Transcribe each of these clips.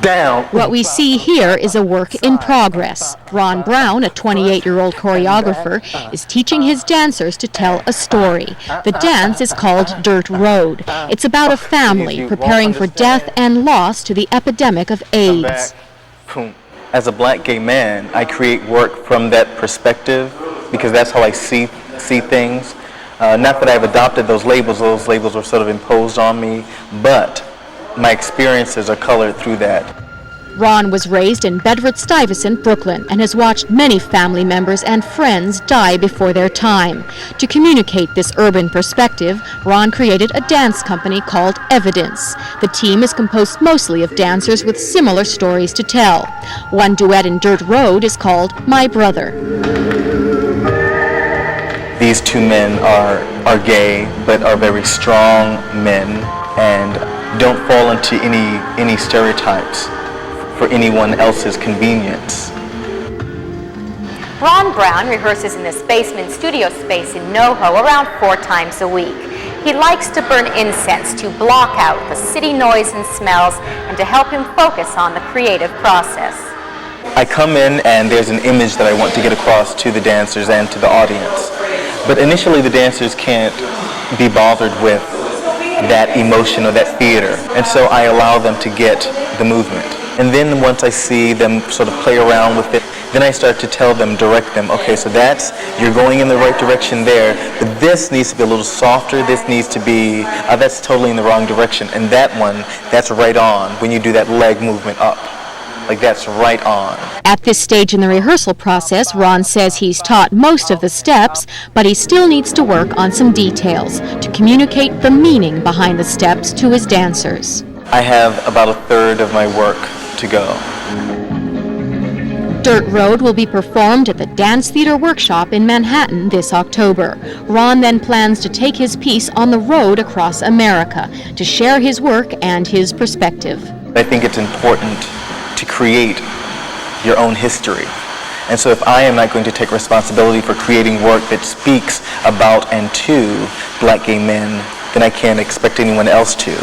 down. What we see here is a work in progress. Ron Brown, a 28-year-old choreographer, is teaching his dancers to tell a story. The dance is called Dirt Road. It's about a family preparing for death and loss to the epidemic of AIDS. As a black gay man, I create work from that perspective because that's how I see things. Not that I've adopted those labels were sort of imposed on me, but my experiences are colored through that. Ron was raised in Bedford-Stuyvesant, Brooklyn, and has watched many family members and friends die before their time. To communicate this urban perspective, Ron created a dance company called Evidence. The team is composed mostly of dancers with similar stories to tell. One duet in Dirt Road is called My Brother. These two men are gay, but are very strong men and don't fall into any stereotypes for anyone else's convenience. Ron Brown rehearses in this basement studio space in NoHo around 4 times a week. He likes to burn incense to block out the city noise and smells and to help him focus on the creative process. I come in and there's an image that I want to get across to the dancers and to the audience. But initially the dancers can't be bothered with that emotion or that theater. And so I allow them to get the movement. And then once I see them sort of play around with it, then I start to tell them, direct them, okay, so you're going in the right direction there, but this needs to be a little softer, this needs to be, that's totally in the wrong direction. And that one, that's right on when you do that leg movement up. Like that's right on. At this stage in the rehearsal process, Ron says he's taught most of the steps, but he still needs to work on some details to communicate the meaning behind the steps to his dancers. I have about a third of my work to go. Dirt Road will be performed at the Dance Theater Workshop in Manhattan this October. Ron then plans to take his piece on the road across America to share his work and his perspective. I think it's important to create your own history. And so if I am not going to take responsibility for creating work that speaks about and to black gay men, then I can't expect anyone else to.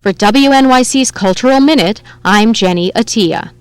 For WNYC's Cultural Minute, I'm Jenny Attia.